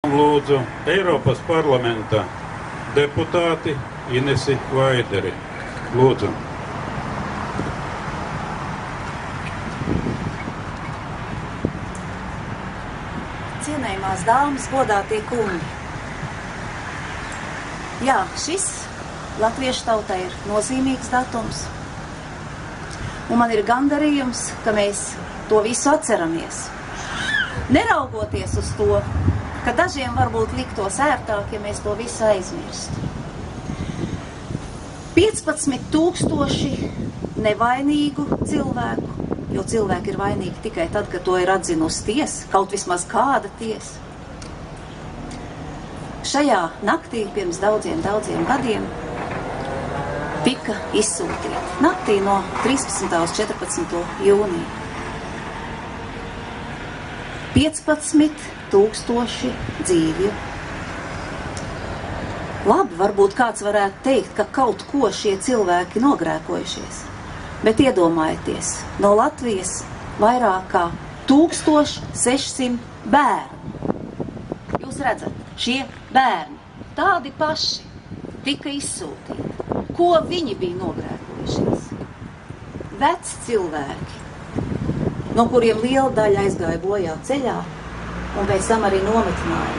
Lūdzu, Eiropas parlamenta deputāti Inesi Vaideri. Lūdzu. Cienējamās dāmas, godātie kungi. Jā, šis latviešu tautai ir nozīmīgs datums. Un man ir gandarījums, ka mēs to visu atceramies. Neraugoties uz to, ka dažiem varbūt liktos ērtāk, ja mēs to visu aizmirstu. 15,000 nevainīgu cilvēku, jo cilvēki ir vainīgi tikai tad, kad to ir atzinusi tiesa, kaut vismaz kāda tiesa. Šajā naktī pirms daudziem gadiem tika izsūtīta. Naktī no 13. uz 14. jūniju. 15,000 dzīvju. Labi, varbūt kāds varētu teikt, ka kaut ko šie cilvēki nogrēkojušies. Bet iedomājieties, no Latvijas vairāk kā 1600 bērnu. Jūs redzat, šie bērni, tādi paši, tika izsūtīti. Ko viņi bija nogrēkojušies? Veci cilvēki, no kuriem liela daļa aizgāja bojā ceļā un pēc tam arī nometināja.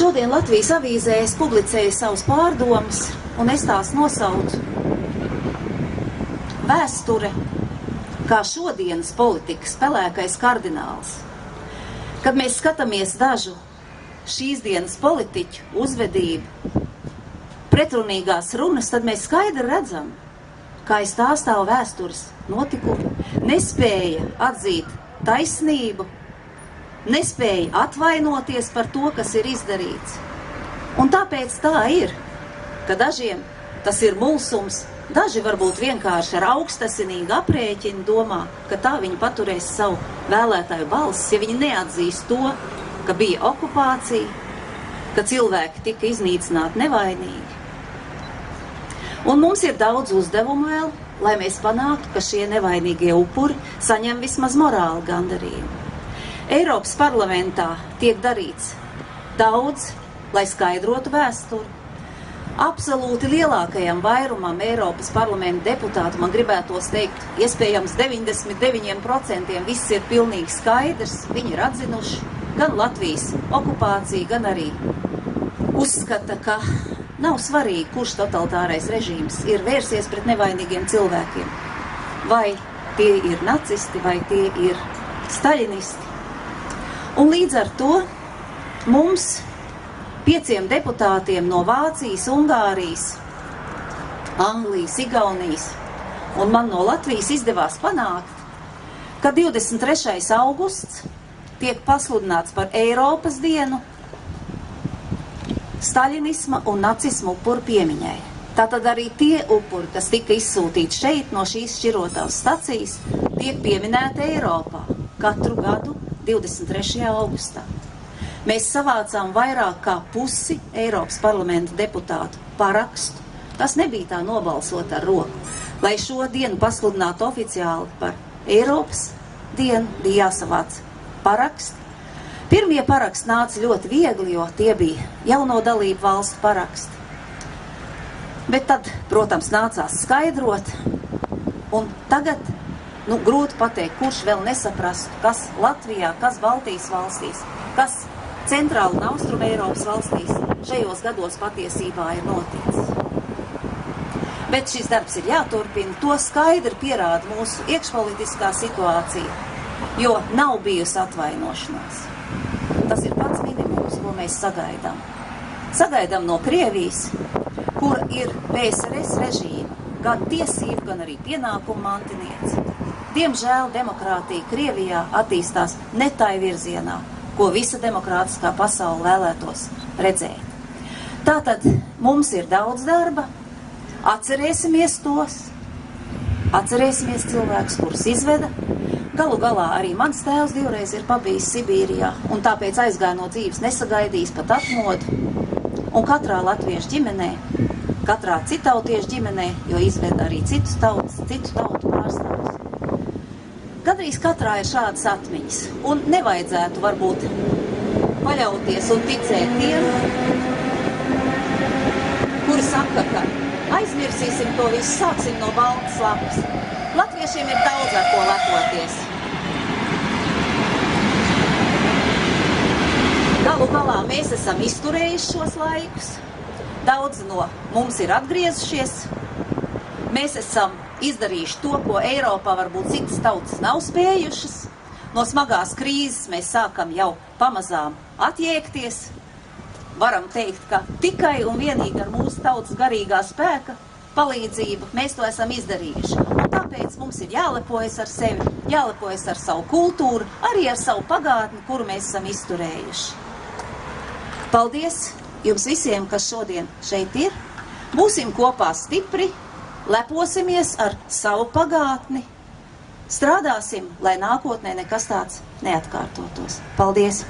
Šodien Latvijas avīzē es publicēju savus pārdomas, un es tās nosaucu Vēsture kā šodienas politikas pelēkais kardināls. Kad mēs skatāmies dažu šīs dienas politiķu uzvedību, pretrunīgās runas, tad mēs skaidri redzam, kā aiz tā stāv vēstures notikumi, nespēja atzīt taisnību, nespēja atvainoties par to, kas ir izdarīts. Un tāpēc tā ir, ka dažiem tas ir mulsums, daži varbūt vienkārši ar augstasinīgu aprēķinu domā, ka tā viņi paturēs savu vēlētāju balsis, ja viņi neatzīs to, ka bija okupācija, ka cilvēki tika iznīcināti nevainīgi. Un mums ir daudz uzdevumu vēl, lai mēs panāktu, ka šie nevainīgie upuri saņem vismaz morāli gandarījumu. Eiropas parlamentā tiek darīts daudz, lai skaidrotu vēsturi. Absolūti lielākajam vairumam Eiropas parlamenta deputātu, man gribētos teikt, iespējams 99% viss ir pilnīgi skaidrs, viņi ir atzinuši gan Latvijas okupāciju, gan arī uzskata, ka nav svarīgi, kurš totalitārais režīms ir vērsies pret nevainīgiem cilvēkiem. Vai tie ir nacisti, vai tie ir staļinisti. Un līdz ar to mums 5 deputātiem no Vācijas, Ungārijas, Anglijas, Igaunijas un man no Latvijas izdevās panākt, ka 23. augusts tiek pasludināts par Eiropas dienu staļinisma un nacisma upuru piemiņai. Tātad arī tie upuri, kas tika izsūtīti šeit no šīs šķirotās stacijas, tiek pieminēti Eiropā katru gadu 23. augustā. Mēs savācām vairāk kā pusi Eiropas parlamenta deputātu parakstu. Tas nebija tā nobalsot ar roku. Lai šo dienu pasludinātu oficiāli par Eiropas dienu, bija jāsavāc paraksti. Pirmie paraksti nāca ļoti viegli, jo tie bija jauno dalību valstu paraksti. Bet tad, protams, nācās skaidrot, un tagad, grūti pateikt, kurš vēl nesaprastu, kas Latvijā, kas Baltijas valstīs, kas Centrāla un Austruma Eiropas valstīs šajos gados patiesībā ir noticis. Bet šis darbs ir jāturpina, to skaidri pierāda mūsu iekšpolitiskā situācija, jo nav bijusi atvainošanās. Tas ir pats minimums, ko mēs sagaidām. Sagaidām no Krievijas, kura ir PSRS režīma, gan tiesību, gan arī pienākumu mantiniece. Diemžēl demokrātija Krievijā attīstās ne tai virzienā, ko visa demokrātiskā pasaule vēlētos redzēt. Tātad mums ir daudz darba, atcerēsimies tos, atcerēsimies cilvēkus, kurus izveda. Galu galā arī mans tēvs 2 reizes ir pabijis Sibīrijā, un tāpēc aizgāja no dzīves nesagaidījis pat atmodu. Un katrā latviešu ģimenē, katrā citautiešu ģimenē, jo izveda arī citu tautu pārstāvus, Gandrīz katrā ir šādas atmiņas, un nevajadzētu varbūt paļauties un ticēt tiem, kuri saka, ka aizmirsīsim to visu, sāksim no baltas lapas. Latviešiem ir daudz ar ko lepoties. Galu galā mēs esam izturējuši šos laikus, daudz no mums ir atgriezušies, mēs esam izdarījuši to, ko Eiropā varbūt citas tautas nav spējušas. No smagās krīzes mēs sākam jau pamazām atjēgties. Varam teikt, ka tikai un vienīgi ar mūsu tautas garīgā spēka palīdzību mēs to esam izdarījuši. Un tāpēc mums ir jālepojas ar sevi, jālepojas ar savu kultūru, arī ar savu pagātni, kuru mēs esam izturējuši. Paldies jums visiem, kas šodien šeit ir. Būsim kopā stipri, leposimies ar savu pagātni, strādāsim, lai nākotnē nekas tāds neatkārtotos. Paldies!